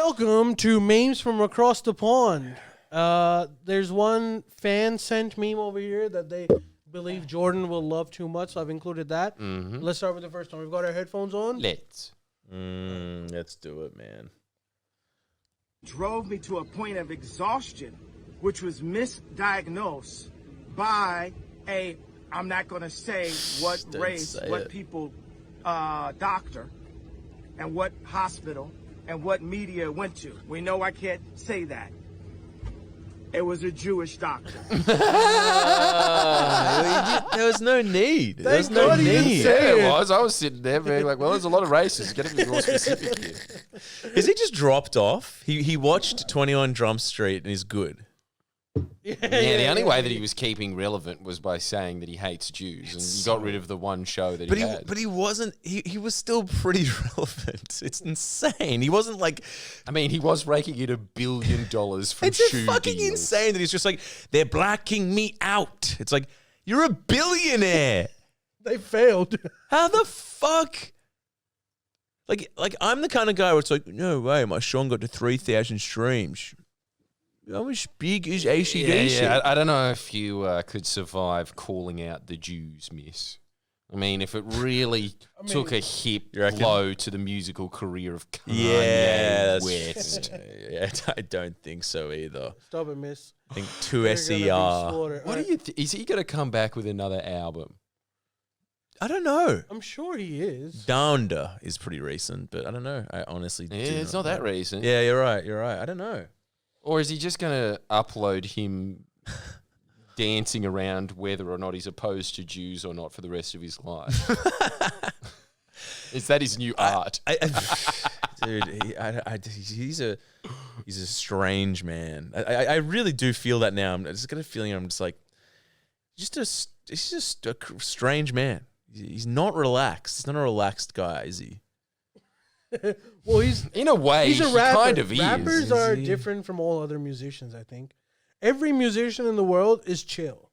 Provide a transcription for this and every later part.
Welcome to Memes from Across the Pond. There's one fan sent meme over here that they believe Jordan will love too much, so I've included that. Mm-hmm. Let's start with the first one. We've got our headphones on. Let's do it, man. Drove me to a point of exhaustion, which was misdiagnosed by I'm not going to say what race, what people, doctor, and what hospital, and what media went to. We know I can't say that. It was a Jewish doctor. There was no need. There was God no he didn't need. say Yeah, it was. I was sitting there being like, well, there's a lot of races. Get to be more specific here. Is he just dropped off? He watched 21 Drum Street and is good. Yeah, the only way that he was keeping relevant was by saying that he hates Jews, and he got rid of the one show that he had. But he wasn't. He was still pretty relevant. It's insane. He wasn't like. I mean, he was raking in $1 billion from It's shoe fucking deals. insane that he's just like, they're blacking me out. It's like, you're a billionaire. They failed. How the fuck? Like I'm the kind of guy where it's like, no way, my song got to 3,000 streams. How much big is ACDC? Yeah. I don't know if you could survive calling out the Jews, miss. I mean, if it really took a hip blow to the musical career of Kanye West. Yeah, I don't think so either. Stop it, miss. I think 2SER. What do you is he going to come back with another album? I don't know. I'm sure he is. Downder is pretty recent, but I don't know. I honestly Yeah, do it's not that recent. Yeah, you're right. I don't know. Or is he just going to upload him dancing around whether or not he's opposed to Jews or not for the rest of his life? Is that his new art? Dude, he's a strange man. I really do feel that now. I just got a feeling I'm just like, he's just a strange man. He's not relaxed. He's not a relaxed guy, is he? Well, he's in a way, he's a rapper. Kind of Rappers is. are different from all other musicians, I think. Every musician in the world is chill.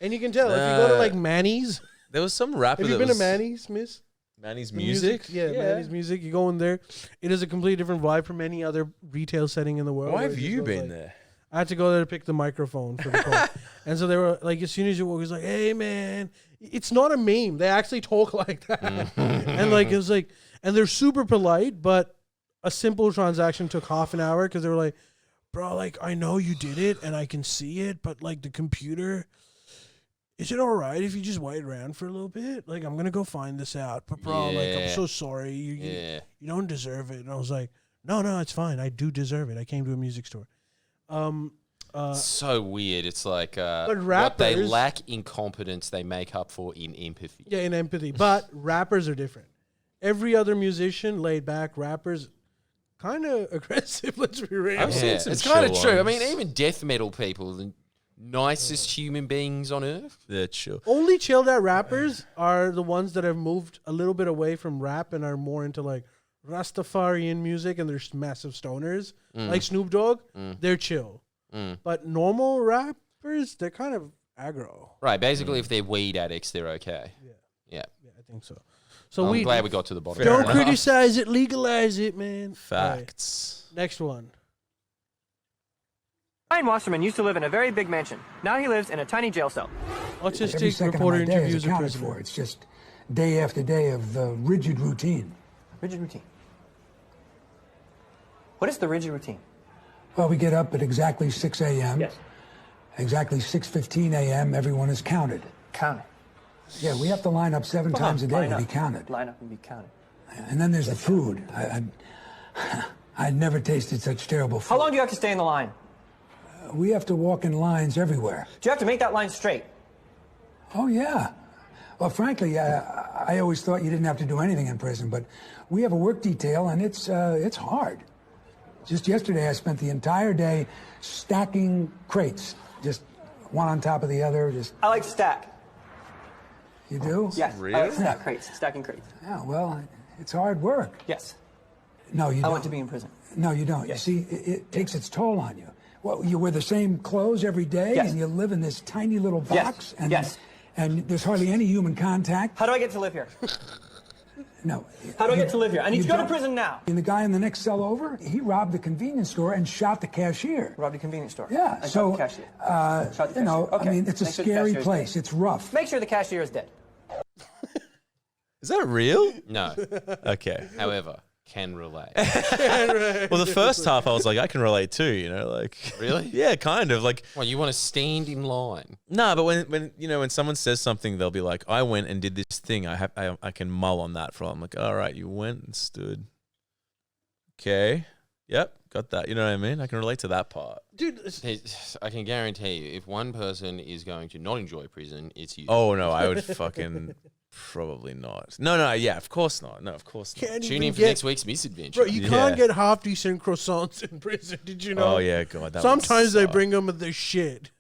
And you can tell if you go to like Manny's. There was some rapper. Have you been to Manny's, miss? Manny's Music? Yeah, Manny's Music. You go in there. It is a completely different vibe from any other retail setting in the world. Why have you been there? I had to go there to pick the microphone for the call. And so they were like, as soon as you walk, it's like, hey, man. It's not a meme. They actually talk like that. And like, it was like, and they're super polite, but a simple transaction took half an hour because they were like, bro, like, I know you did it and I can see it, but like the computer, is it all right if you just wait around for a little bit? Like, I'm going to go find this out. But bro, like, I'm so sorry. You don't deserve it. And I was like, no, it's fine. I do deserve it. I came to a music store. So weird. It's like but what they rappers, lack in competence, they make up for in empathy. Yeah, in empathy. But rappers are different. Every other musician, laid back. Rappers, kind of aggressive. Let's be real. It's kind of true. I mean, even death metal people, the nicest human beings on earth. They're chill. Only chilled out rappers are the ones that have moved a little bit away from rap and are more into like Rastafarian music, and they're massive stoners. Like Snoop Dogg, they're chill. But normal rappers, they're kind of aggro. Right. Basically, if they're weed addicts, they're okay. Yeah, I think so. So I'm glad we got to the bottom. Don't criticize it, legalize it, man. Facts. Right. Next one. Ryan Wasserman used to live in a very big mansion. Now he lives in a tiny jail cell. Autistic reporter interviews a prisoner. It's just day after day of rigid routine. Rigid routine. What is the rigid routine? Well, we get up at exactly 6 a.m. Yes. Exactly 6:15 a.m. Everyone is counted. Counted. Yeah, we have to line up 7 times a day to be counted. Line up and be counted. And then there's the food. I'd never tasted such terrible food. How long do you have to stay in the line? We have to walk in lines everywhere. Do you have to make that line straight? Oh, yeah. Well, frankly, I always thought you didn't have to do anything in prison, but we have a work detail, and it's hard. Just yesterday, I spent the entire day stacking crates, just one on top of the other. I like to stack. You do? Yes. Really? I like to stack crates, stacking crates. Yeah, well, it's hard work. Yes. No, you don't. I want to be in prison. No, you don't. Yes. You see, it takes its toll on you. Well, you wear the same clothes every day, Yes. and you live in this tiny little box. Yes. And there's hardly any human contact. How do I get to live here? No. How do I get to live here? I need You to go to don't. prison now. And the guy in the next cell over, he robbed the convenience store and shot the cashier. Robbed a convenience store. Yeah, And so, shot the cashier. Shot the you know, cashier. Okay. I mean, it's a Make sure the scary cashier's place. dead. It's rough. Make sure the cashier is dead. Is that real? No. Okay. However, can relate. Well, the first half I was like, I can relate too, like Really? Yeah, kind of like. Well, you want to stand in line. No, but when someone says something, they'll be like, I went and did this thing. I can mull on that for. I'm like, all right, you went and stood. Okay. Yep, got that. You know what I mean? I can relate to that part. Dude, I can guarantee you, if one person is going to not enjoy prison, it's you. Oh no, I would fucking probably not. No, yeah, of course not. No, of course not. can't Tune even in for get, next week's Misadventure. bro, you can't get half decent croissants in prison. Did you know? Oh yeah, God. That Sometimes would they suck. bring them with their shit.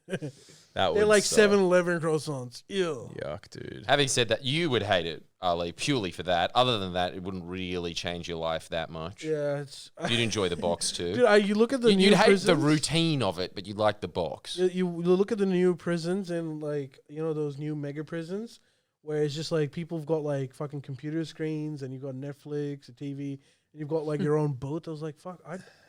That would They're like suck. 7-Eleven croissants. Ew. Yuck, dude. Having said that, you would hate it, Ali, purely for that. Other than that, it wouldn't really change your life that much. Yeah, it's. You'd enjoy the box too. Dude, you look at the new You'd hate prisons. the routine of it, but you'd like the box. You look at the new prisons and those new mega prisons where it's just like people have got like fucking computer screens and you've got Netflix, a TV, and you've got like your own boat. I was like, fuck,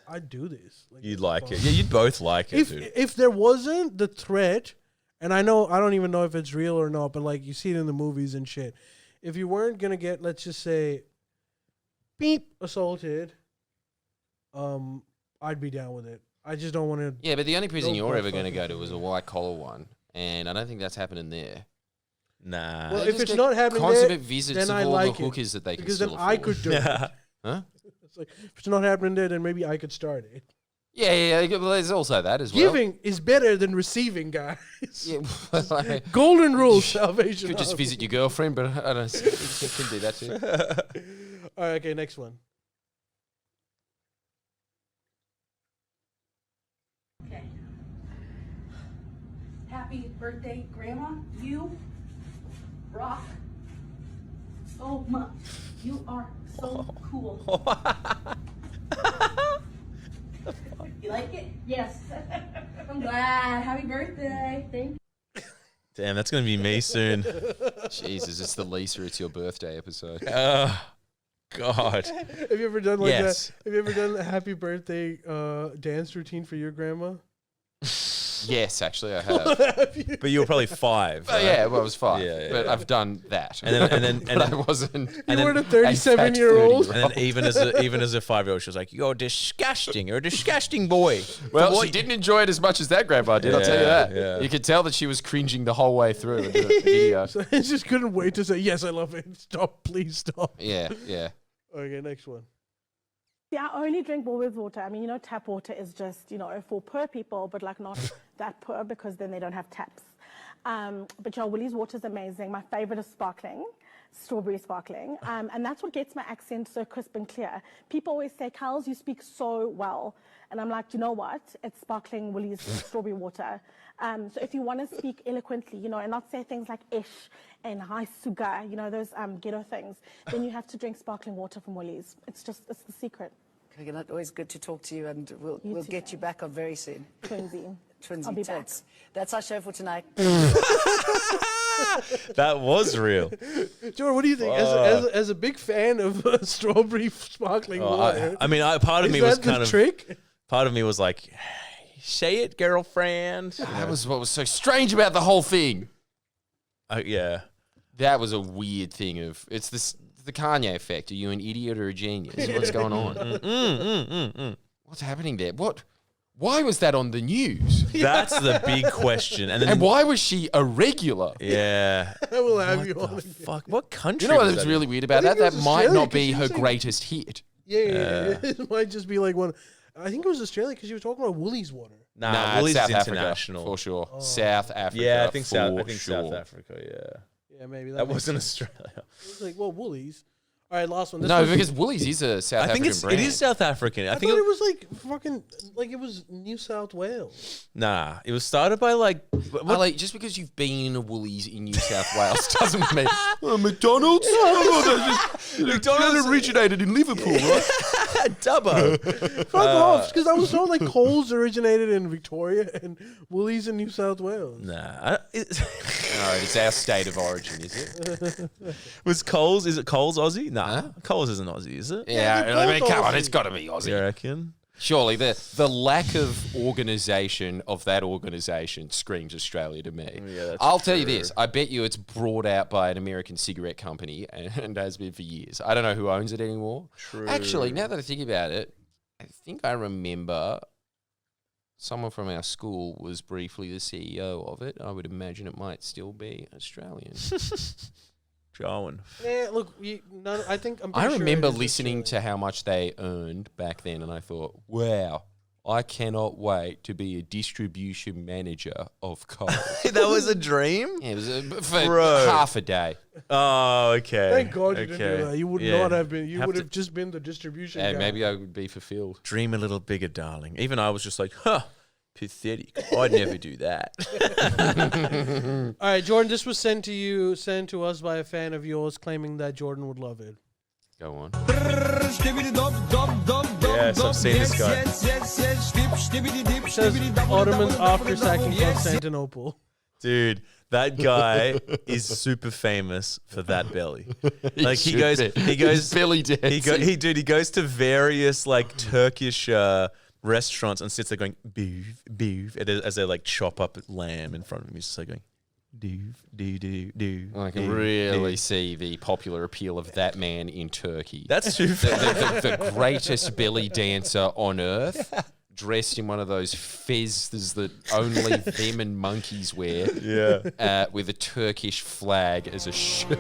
I'd do this. Like, You'd like it. Yeah, you'd both like it, dude. If there wasn't the threat, and I don't even know if it's real or not, but like you see it in the movies and shit. If you weren't gonna get, let's just say, beep, assaulted, I'd be down with it. I just don't want to. Yeah, but the only prison Don't you're go ever going to fucking go to is a white collar one, and I don't think that's happening there. Nah. Well, They if just it's get not happening consummate there, visits then of I all like the it, hookers that they can because then still I afford. could do it. Huh? It's like if it's not happening there, then maybe I could start it. Yeah. Well, there's also that as well. Giving is better than receiving, guys. Yeah, like, Golden rule, salvation. you could just Army. visit your girlfriend, but I don't. You can do that too. All right, okay, next one. Okay. Happy birthday, Grandma. You rock so much. You are so cool. You like it? Yes. I'm glad. Happy birthday. Thank you. Damn, that's gonna be me soon. Jesus, it's the Lisa, it's your birthday episode. God. Have you ever done like Yes. that? Have you ever done a happy birthday dance routine for your grandma? Yes, actually, I have. But you were probably 5. Oh, right? yeah, well, I was 5, Yeah, but yeah. I've done that. And then but I wasn't. You weren't a fat 37-year-old. 30-year-old. And then even as a 5-year-old, she was like, "You're disgusting. You're a disgusting boy." Well, What- she didn't enjoy it as much as that grandpa did, I'll tell you Yeah, that. yeah. You could tell that she was cringing the whole way through the video. So I just couldn't wait to say, yes, I love it. Stop, please stop. Yeah. Okay, next one. Yeah, I only drink Woolworths water. I mean, tap water is just, for poor people, but like not that poor because then they don't have taps. But Woolies water is amazing. My favorite is sparkling, strawberry sparkling. And that's what gets my accent so crisp and clear. People always say, Carls, you speak so well. And I'm like, you know what? It's sparkling Woolies strawberry water. So if you want to speak eloquently, and not say things like ish and hi sugar, those ghetto things, then you have to drink sparkling water from Woolies. It's the secret. Coconut, always good to talk to you, and we'll too, get you back on very soon. Twinsy. I'll Twinsy be back. tits. That's our show for tonight. That was real. Jordan, what do you think? As a big fan of strawberry sparkling water, I mean, part of is me was that the kind of trick? Part of me was like, "Say it, girlfriend." That was what was so strange about the whole thing. Yeah. That was a weird thing it's the Kanye effect. Are you an idiot or a genius? What's going on? What's happening there? Why was that on the news? That's the big question. And why was she a regular? Yeah. I will have you What on the again. fuck? What country? You know was what's that really in? weird about I that? think it That was might Australia, not be 'cause she her was like- greatest hit. Yeah. It might just be like one. I think it was Australia because you were talking about Woolies water. Nah, it's Woolies South is Africa, international. for sure. South Africa. Yeah, I think for South sure. Africa. Yeah. Yeah, maybe That makes wasn't sense. Australia. It was like, well, Woolies. All right, last one. This No, was- because Woolies is a South I think African brand. it is South African. I I think thought it was like fucking like it was New South Wales. Nah, it was started by like Ali, just because you've been in a Woolies in New South Wales doesn't mean McDonald's. McDonald's originated in Liverpool, right? Dubbo. Fuck off, because I was told like Coles originated in Victoria and Woolies in New South Wales. Nah. No, it's our state of origin, is it? Is it Coles Aussie? Nah. Coles isn't Aussie, is it? Yeah, they're I mean, both come on, Aussie. it's got to be Aussie. You reckon? Surely the lack of organisation of that organisation screams Australia to me. Yeah, that's I'll tell you true. this. I bet you it's brought out by an American cigarette company and has been for years. I don't know who owns it anymore. True. Actually, now that I think about it, I think I remember someone from our school was briefly the CEO of it. I would imagine it might still be Australian. Joan. Yeah, look, I think I'm I pretty sure remember it is listening Australian. to how much they earned back then, and I thought, wow, I cannot wait to be a distribution manager of Coles. That was a dream? Yeah, it was for Bro. half a day. Oh, okay. Thank God you didn't do that. You would Yeah. not have been. You Have would to- have just been the distribution And guy. maybe I would be fulfilled. Dream a little bigger, darling. Even I was just like, pathetic. I'd never do that. All right, Jordan, this was sent to us by a fan of yours claiming that Jordan would love it. Go on. Yes, I've seen this guy. It says Ottomans after sacking Constantinople. Dude, that guy is super famous for that belly. Like he goes belly dancing. he goes to various like Turkish restaurants and sits there going beef, beef, as they like chop up lamb in front of him. He's just like going do. I can really see the popular appeal of that man in Turkey. That's too the greatest belly dancer on earth, dressed in one of those fezzes that only them and monkeys wear. Yeah. With a Turkish flag as a shirt.